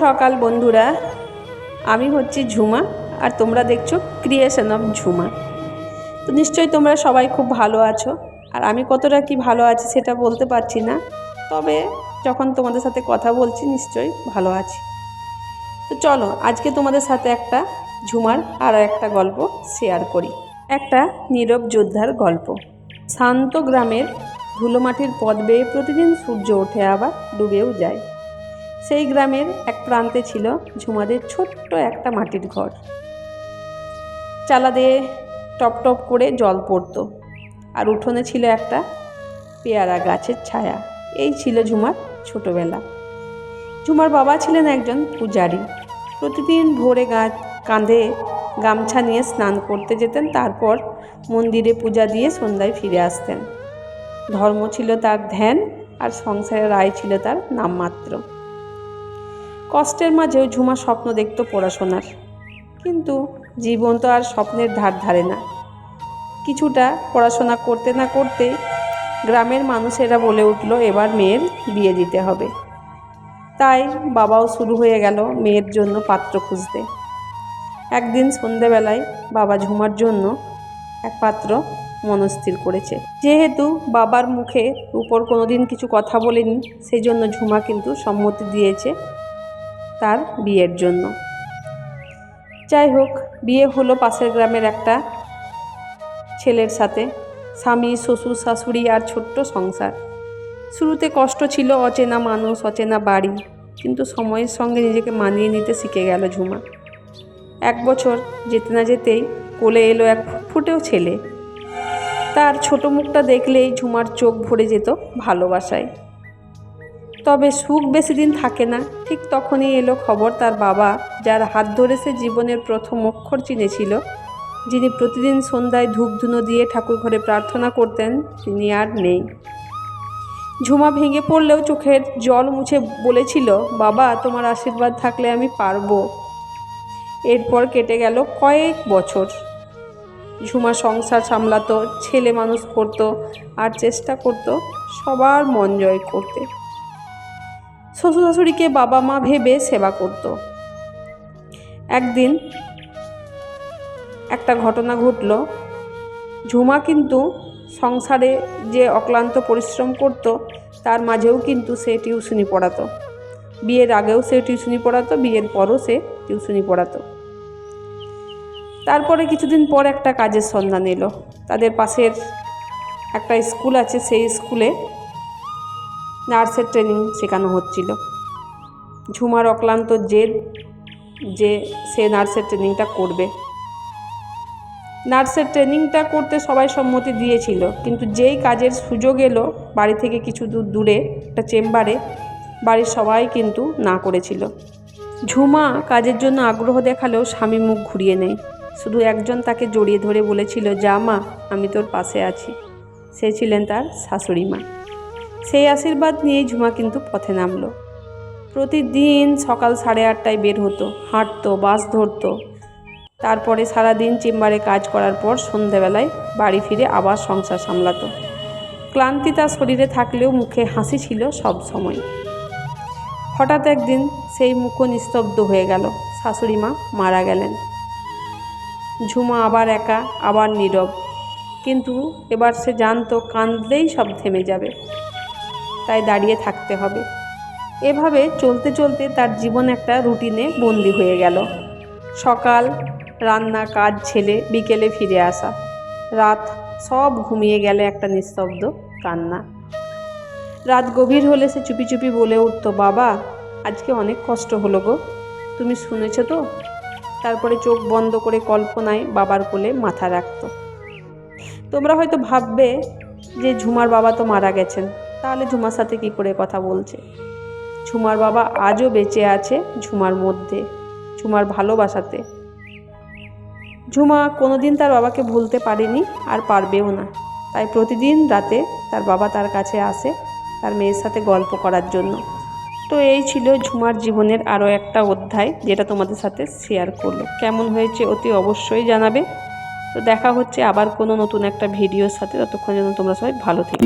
সকাল বন্ধুরা, আমি হচ্ছি ঝুমা আর তোমরা দেখছো ক্রিয়েশন অফ ঝুমা। তো নিশ্চয়ই তোমরা সবাই খুব ভালো আছো, আর আমি কতটা কি ভালো আছি সেটা বলতে পারছি না, তবে যখন তোমাদের সাথে কথা বলছি নিশ্চয়ই ভালো আছি। তো চলো আজকে তোমাদের সাথে একটা ঝুমার আর একটা গল্প শেয়ার করি। একটা নীরব যোদ্ধার গল্প। শান্ত গ্রামের ধুলোমাটির পথ বেয়ে প্রতিদিন সূর্য ওঠে আবার ডুবেও যায়। সেই গ্রামের এক প্রান্তে ছিল ঝুমাদের ছোট্ট একটা মাটির ঘর। চালা দিয়ে টপ টপ করে জল পড়ত, আর উঠোনে ছিল একটা পেয়ারা গাছের ছায়া। এই ছিল ঝুমার ছোটবেলা। ঝুমার বাবা ছিলেন একজন পূজারী। প্রতিদিন ভোরে কাঁধে গামছা নিয়ে স্নান করতে যেতেন, তারপর মন্দিরে পূজা দিয়ে সন্ধ্যায় ফিরে আসতেন। ধর্ম ছিল তার ধ্যান, আর সংসারের আয় ছিল তার নামমাত্র। কষ্টের মাঝেও ঝুমা স্বপ্ন দেখত পড়াশোনার, কিন্তু জীবন তো আর স্বপ্নের ধার ধারে না। কিছুটা পড়াশোনা করতে না করতে গ্রামের মানুষেরা বলে উঠল এবার মেয়ের বিয়ে দিতে হবে। তাই বাবাও শুরু হয়ে গেল মেয়ের জন্য পাত্র খুঁজতে। একদিন সন্ধেবেলায় বাবা ঝুমার জন্য এক পাত্র মনস্থির করেছে। যেহেতু বাবার মুখে উপর কোনোদিন কিছু কথা বলেনি, সেই জন্য ঝুমা কিন্তু সম্মতি দিয়েছে তার বিয়ের জন্য। যাই হোক, বিয়ে হলো পাশের গ্রামের একটা ছেলের সাথে। স্বামী, শ্বশুর, শাশুড়ি আর ছোট্ট সংসার। শুরুতে কষ্ট ছিল, অচেনা মানুষ, অচেনা বাড়ি, কিন্তু সময়ের সঙ্গে নিজেকে মানিয়ে নিতে শিখে গেল ঝুমা। 1 বছর যেতে না যেতেই কোলে এলো এক ফুটফুটেও ছেলে। তার ছোট মুখটা দেখলেই ঝুমার চোখ ভরে যেত ভালোবাসায়। তবে সুখ বেশি দিন থাকে না। ঠিক তখনই এলো খবর তার বাবা, যার হাত ধরে সে জীবনের প্রথম অক্ষর চিনেছিল, যিনি প্রতিদিন সন্ধ্যায় ধূপধুনো দিয়ে ঠাকুর ঘরে প্রার্থনা করতেন, তিনি আর নেই। ঝুমা ভেঙে পড়লেও চোখের জল মুছে বলেছিল, বাবা তোমার আশীর্বাদ থাকলে আমি পারবো। এরপর কেটে গেল কয়েক বছর। ঝুমা সংসার সামলাতো, ছেলে মানুষ করত, আর চেষ্টা করত সবার মন জয় করতে। শ্বশুর শাশুড়িকে বাবা মা ভেবে সেবা করত। একদিন একটা ঘটনা ঘটল। ঝুমা কিন্তু সংসারে যে অক্লান্ত পরিশ্রম করত, তার মাঝেও কিন্তু সে টিউশনি পড়াতো। বিয়ের আগেও সে টিউশনি পড়াতো, বিয়ের পরও সে টিউশনি পড়াতো। তারপরে কিছুদিন পর একটা কাজের সন্ধান এলো। তাদের পাশের একটা স্কুল আছে, সেই স্কুলে নার্সের ট্রেনিং শেখানো হচ্ছিল। ঝুমার অক্লান্ত জেদ যে সে নার্সের ট্রেনিংটা করবে। নার্সের ট্রেনিংটা করতে সবাই সম্মতি দিয়েছিল, কিন্তু যেই কাজের সুযোগ এলো বাড়ি থেকে কিছু দূরে একটা চেম্বারে, বাড়ির সবাই কিন্তু না করেছিল। ঝুমা কাজের জন্য আগ্রহ দেখালেও স্বামী মুখ ঘুরিয়ে নেয়। শুধু একজন তাকে জড়িয়ে ধরে বলেছিল, যা মা, আমি তোর পাশে আছি। সে ছিলেন তার শাশুড়ি মা। সেই আশীর্বাদ নিয়েই ঝুমা কিন্তু পথে নামলো। প্রতিদিন সকাল 8:30টায় বের হতো, হাঁটতো, বাস ধরতো। তারপরে সারাদিন চেম্বারে কাজ করার পর সন্ধেবেলায় বাড়ি ফিরে আবার সংসার সামলাতো। ক্লান্তি তার শরীরে থাকলেও মুখে হাসি ছিল সব সময়। হঠাৎ একদিন সেই মুখও নিস্তব্ধ হয়ে গেল। শাশুড়ি মা মারা গেলেন। ঝুমা আবার একা, আবার নীরব। কিন্তু এবার সে জানতো কাঁদলেই সব থেমে যাবে, তাই দাঁড়িয়ে থাকতে হবে। এভাবে চলতে চলতে তার জীবন একটা রুটিনে বন্দি হয়ে গেল। সকাল, রান্না, কাজ, ছেলে, বিকেলে ফিরে আসা, রাত, সব ঘুমিয়ে গেলে একটা নিস্তব্ধ কান্না। রাত গভীর হলে সে চুপি চুপি বলে উঠত, বাবা আজকে অনেক কষ্ট হলো গো, তুমি শুনেছ তো? তারপরে চোখ বন্ধ করে কল্পনায় বাবার কোলে মাথা রাখত। তোমরা হয়তো ভাববে যে ঝুমার বাবা তো মারা গেছেন, তাহলে ঝুমার সাথে কি করে কথা বলছে? ঝুমার বাবা আজও বেঁচে আছে ঝুমার মধ্যে, ঝুমার ভালোবাসাতে। ঝুমা কোনোদিন তার বাবাকে ভুলতে পারেনি, আর পারবেও না। তাই প্রতিদিন রাতে তার বাবা তার কাছে আসে তার মেয়ের সাথে গল্প করার জন্য। তো এই ছিল ঝুমার জীবনের আরও একটা অধ্যায়, যেটা তোমাদের সাথে শেয়ার করলো। কেমন হয়েছে অতি অবশ্যই জানাবে। তো দেখা হচ্ছে আবার কোনো নতুন একটা ভিডিওর সাথে। ততক্ষণ যেন তোমরা সবাই ভালো থেকো।